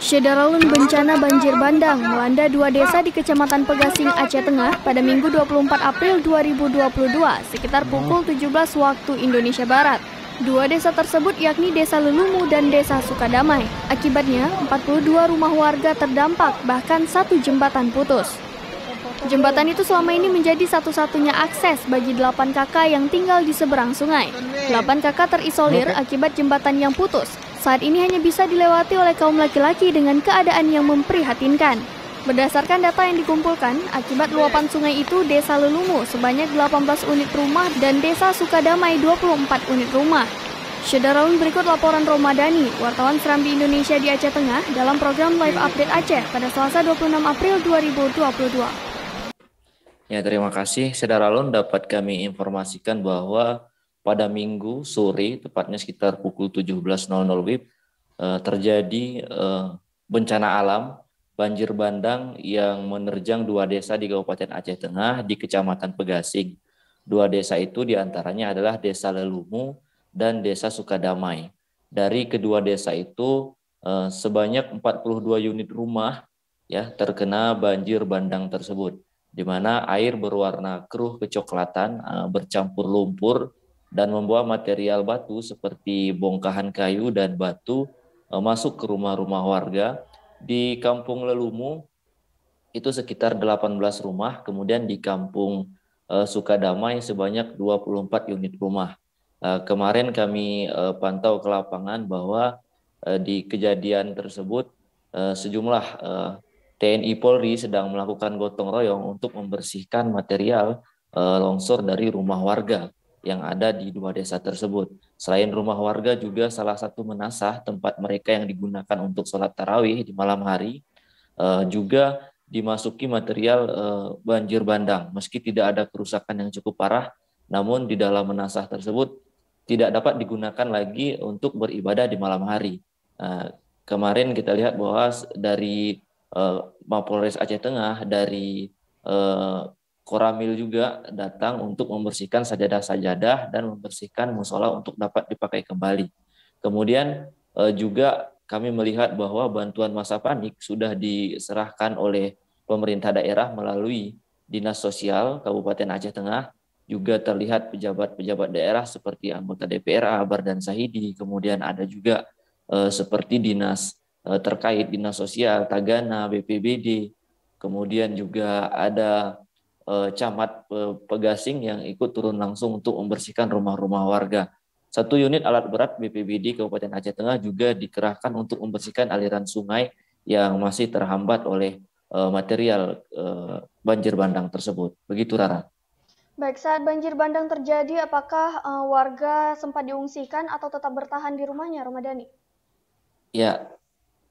Syederalun bencana banjir bandang melanda dua desa di Kecamatan Pegasing, Aceh Tengah pada Minggu 24 April 2022 sekitar pukul 17 waktu Indonesia Barat. Dua desa tersebut yakni Desa Lelumu dan Desa Sukadamai. Akibatnya, 42 rumah warga terdampak, bahkan satu jembatan putus. Jembatan itu selama ini menjadi satu-satunya akses bagi 8 kakak yang tinggal di seberang sungai. 8 kakak terisolir akibat jembatan yang putus. Saat ini hanya bisa dilewati oleh kaum laki-laki dengan keadaan yang memprihatinkan. Berdasarkan data yang dikumpulkan, akibat luapan sungai itu Desa Lelumu sebanyak 18 unit rumah dan Desa Sukadamai 24 unit rumah. Syederalun berikut laporan Romadani, wartawan Serambi Indonesia di Aceh Tengah dalam program Live Update Aceh pada Selasa 26 April 2022. Ya, terima kasih. Syederalun dapat kami informasikan bahwa pada Minggu sore, tepatnya sekitar pukul 17.00 WIB, terjadi bencana alam, banjir bandang yang menerjang dua desa di Kabupaten Aceh Tengah di Kecamatan Pegasing. Dua desa itu diantaranya adalah Desa Lelumu dan Desa Sukadamai. Dari kedua desa itu sebanyak 42 unit rumah ya terkena banjir bandang tersebut, di mana air berwarna keruh kecoklatan bercampur lumpur dan membawa material batu seperti bongkahan kayu dan batu masuk ke rumah-rumah warga. Di Kampung Lelumu itu sekitar 18 rumah, kemudian di Kampung Sukadamai sebanyak 24 unit rumah. Kemarin kami pantau ke lapangan bahwa di kejadian tersebut sejumlah TNI Polri sedang melakukan gotong royong untuk membersihkan material longsor dari rumah warga yang ada di dua desa tersebut. Selain rumah warga juga salah satu menasah tempat mereka yang digunakan untuk sholat tarawih di malam hari juga dimasuki material banjir bandang. Meski tidak ada kerusakan yang cukup parah, namun di dalam menasah tersebut tidak dapat digunakan lagi untuk beribadah di malam hari. Kemarin kita lihat bahwa dari Mapolres Aceh Tengah, dari Koramil juga datang untuk membersihkan sajadah-sajadah dan membersihkan musola untuk dapat dipakai kembali. Kemudian juga kami melihat bahwa bantuan masa panik sudah diserahkan oleh pemerintah daerah melalui Dinas Sosial Kabupaten Aceh Tengah. Juga terlihat pejabat-pejabat daerah seperti anggota DPR Abar dan Sahidi. Kemudian ada juga seperti dinas terkait, Dinas Sosial, Tagana, BPBD. Kemudian juga ada Camat Pegasing yang ikut turun langsung untuk membersihkan rumah-rumah warga. Satu unit alat berat BPBD Kabupaten Aceh Tengah juga dikerahkan untuk membersihkan aliran sungai yang masih terhambat oleh material banjir bandang tersebut. Begitu, Rara. Baik, saat banjir bandang terjadi, apakah warga sempat diungsikan atau tetap bertahan di rumahnya, Romadani? Ya,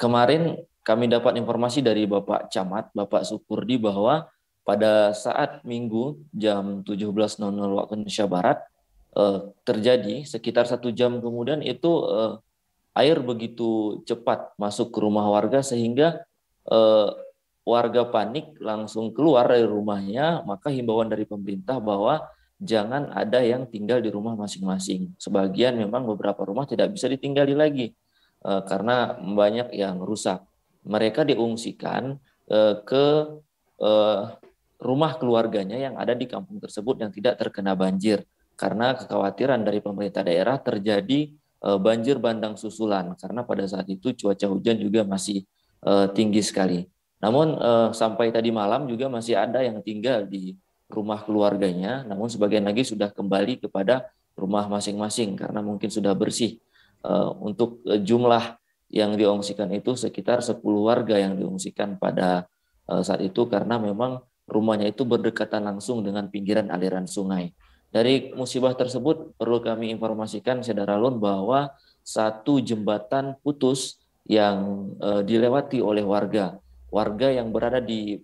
kemarin kami dapat informasi dari Bapak Camat, Bapak Sukurdi, bahwa pada saat Minggu jam 17.00 waktu Indonesia Barat terjadi sekitar 1 jam kemudian itu air begitu cepat masuk ke rumah warga sehingga warga panik langsung keluar dari rumahnya. Maka himbauan dari pemerintah bahwa jangan ada yang tinggal di rumah masing-masing. Sebagian memang beberapa rumah tidak bisa ditinggali lagi karena banyak yang rusak. Mereka diungsikan ke rumah keluarganya yang ada di kampung tersebut yang tidak terkena banjir, karena kekhawatiran dari pemerintah daerah terjadi banjir bandang susulan, karena pada saat itu cuaca hujan juga masih tinggi sekali. Namun sampai tadi malam juga masih ada yang tinggal di rumah keluarganya, namun sebagian lagi sudah kembali kepada rumah masing-masing karena mungkin sudah bersih. Untuk jumlah yang diungsikan itu sekitar 10 warga yang diungsikan pada saat itu karena memang rumahnya itu berdekatan langsung dengan pinggiran aliran sungai. Dari musibah tersebut perlu kami informasikan, Syederalun, bahwa satu jembatan putus yang dilewati oleh warga. Warga yang berada di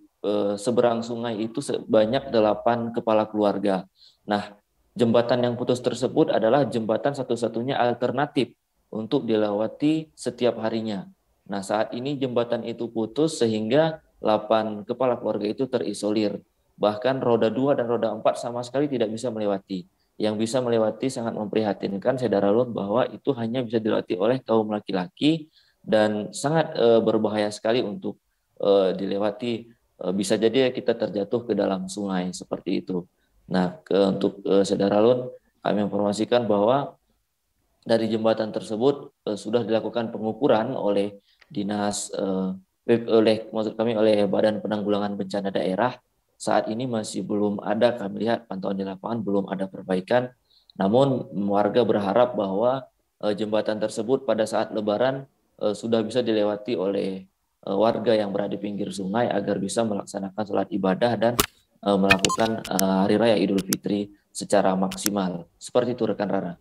seberang sungai itu sebanyak 8 kepala keluarga. Nah, jembatan yang putus tersebut adalah jembatan satu-satunya alternatif untuk dilewati setiap harinya. Nah, saat ini jembatan itu putus sehingga 8 kepala keluarga itu terisolir. Bahkan roda 2 dan roda 4 sama sekali tidak bisa melewati. Yang bisa melewati sangat memprihatinkan, Syederalun, bahwa itu hanya bisa dilewati oleh kaum laki-laki dan sangat berbahaya sekali untuk dilewati. Bisa jadi kita terjatuh ke dalam sungai seperti itu. Nah, untuk Saudara Lun, kami informasikan bahwa dari jembatan tersebut sudah dilakukan pengukuran oleh dinas maksud kami oleh Badan Penanggulangan Bencana Daerah. Saat ini masih belum ada, kami lihat pantauan di lapangan belum ada perbaikan. Namun warga berharap bahwa jembatan tersebut pada saat Lebaran sudah bisa dilewati oleh warga yang berada di pinggir sungai agar bisa melaksanakan sholat ibadah dan melakukan Hari Raya Idul Fitri secara maksimal. Seperti itu rekan Rara.